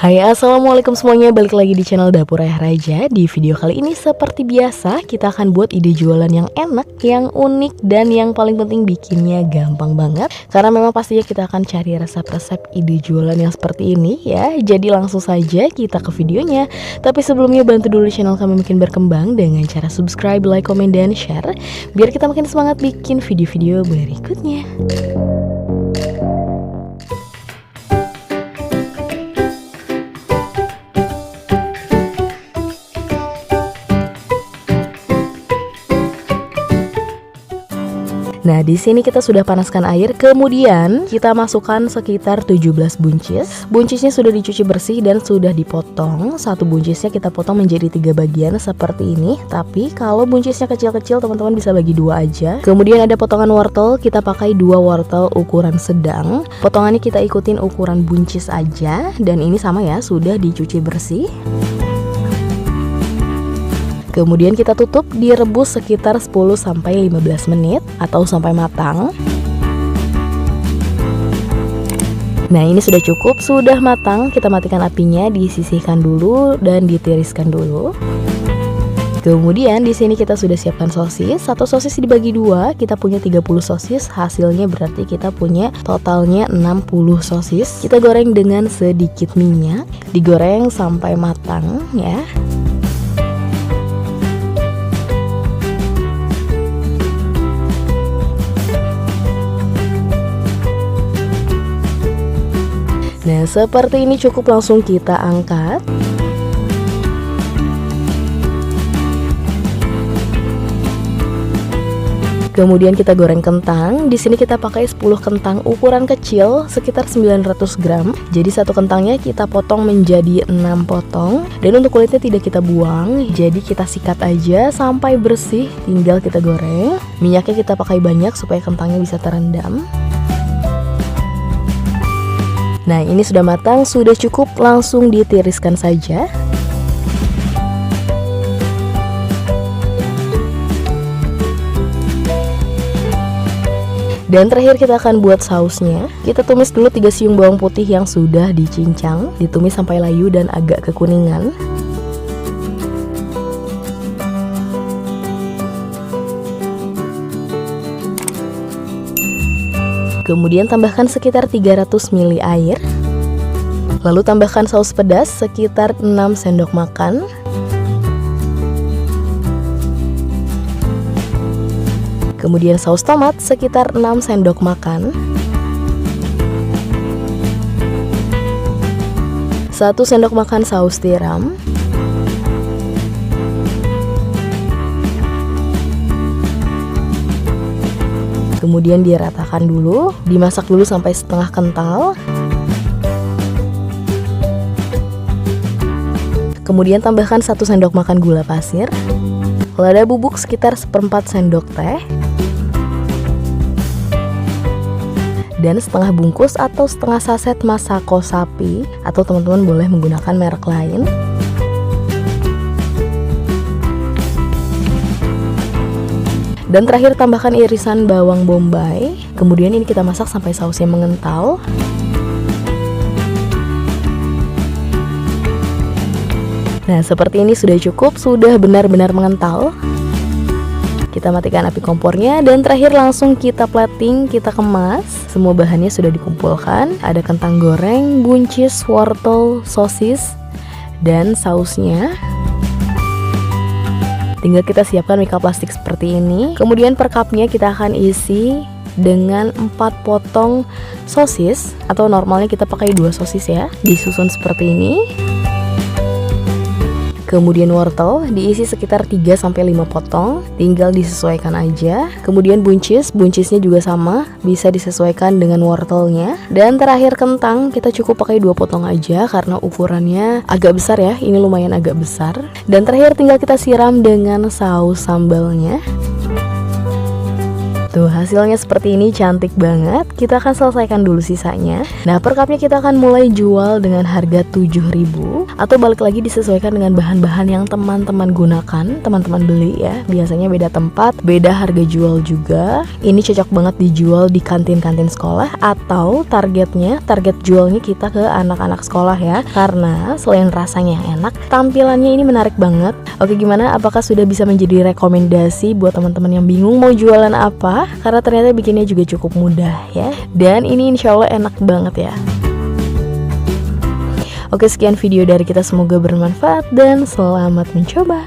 Hai, assalamualaikum semuanya, balik lagi di channel Dapur Ayah Raja. Di video kali ini seperti biasa kita akan buat ide jualan yang enak, yang unik, dan yang paling penting bikinnya gampang banget. Karena memang pastinya kita akan cari resep-resep ide jualan yang seperti ini ya. Jadi langsung saja kita ke videonya. Tapi sebelumnya bantu dulu channel kami makin berkembang dengan cara subscribe, like, komen, dan share, biar kita makin semangat bikin video-video berikutnya. Nah, di sini kita sudah panaskan air, kemudian kita masukkan sekitar 17 buncis. Buncisnya sudah dicuci bersih dan sudah dipotong. Satu buncisnya kita potong menjadi 3 bagian seperti ini. Tapi kalau buncisnya kecil-kecil, teman-teman bisa bagi 2 aja. Kemudian ada potongan wortel, kita pakai 2 wortel ukuran sedang. Potongannya kita ikutin ukuran buncis aja, dan ini sama ya, sudah dicuci bersih. Kemudian kita tutup, direbus sekitar 10-15 menit atau sampai matang. Nah, ini sudah cukup, sudah matang. Kita matikan apinya, disisihkan dulu dan ditiriskan dulu. Kemudian di sini kita sudah siapkan sosis. Satu sosis dibagi 2, kita punya 30 sosis. Hasilnya berarti kita punya totalnya 60 sosis. Kita goreng dengan sedikit minyak, digoreng sampai matang ya. Nah, seperti ini cukup, langsung kita angkat. Kemudian kita goreng kentang. Di sini kita pakai 10 kentang ukuran kecil sekitar 900 gram. Jadi satu kentangnya kita potong menjadi 6 potong. Dan untuk kulitnya tidak kita buang, jadi kita sikat aja sampai bersih, tinggal kita goreng. Minyaknya kita pakai banyak supaya kentangnya bisa terendam. Nah, ini sudah matang, sudah cukup, langsung ditiriskan saja. Dan terakhir kita akan buat sausnya. Kita tumis dulu 3 siung bawang putih yang sudah dicincang, ditumis sampai layu dan agak kekuningan. Kemudian tambahkan sekitar 300 ml air. Lalu tambahkan saus pedas sekitar 6 sendok makan. Kemudian saus tomat sekitar 6 sendok makan. 1 sendok makan saus tiram. Kemudian diratakan dulu, dimasak dulu sampai setengah kental. Kemudian tambahkan 1 sendok makan gula pasir. Lada bubuk sekitar 1/4 sendok teh. Dan setengah bungkus atau setengah saset Masako sapi, atau teman-teman boleh menggunakan merek lain. Dan terakhir tambahkan irisan bawang bombay. Kemudian ini kita masak sampai sausnya mengental. Nah, seperti ini sudah cukup, sudah benar-benar mengental. Kita matikan api kompornya dan terakhir langsung kita plating, kita kemas. Semua bahannya sudah dikumpulkan. Ada kentang goreng, buncis, wortel, sosis, dan sausnya. Tinggal kita siapkan mika plastik seperti ini. Kemudian per cupnya kita akan isi dengan 4 potong sosis, atau normalnya kita pakai 2 sosis ya. Disusun seperti ini. Kemudian wortel diisi sekitar 3-5 potong, tinggal disesuaikan aja. Kemudian buncisnya juga sama, bisa disesuaikan dengan wortelnya. Dan terakhir kentang, kita cukup pakai 2 potong aja karena ukurannya agak besar ya, ini lumayan agak besar. Dan terakhir tinggal kita siram dengan saus sambalnya. Tuh, hasilnya seperti ini, cantik banget. Kita akan selesaikan dulu sisanya. Nah, per cupnya kita akan mulai jual dengan harga 7.000. baru, atau balik lagi disesuaikan dengan bahan-bahan yang teman-teman gunakan, teman-teman beli ya. Biasanya beda tempat, beda harga jual juga. Ini cocok banget dijual di kantin-kantin sekolah, atau target jualnya kita ke anak-anak sekolah ya. Karena selain rasanya yang enak, tampilannya ini menarik banget. Oke, gimana? Apakah sudah bisa menjadi rekomendasi buat teman-teman yang bingung mau jualan apa? Karena ternyata bikinnya juga cukup mudah ya. Dan ini insya Allah enak banget ya. Oke, sekian video dari kita, semoga bermanfaat dan selamat mencoba.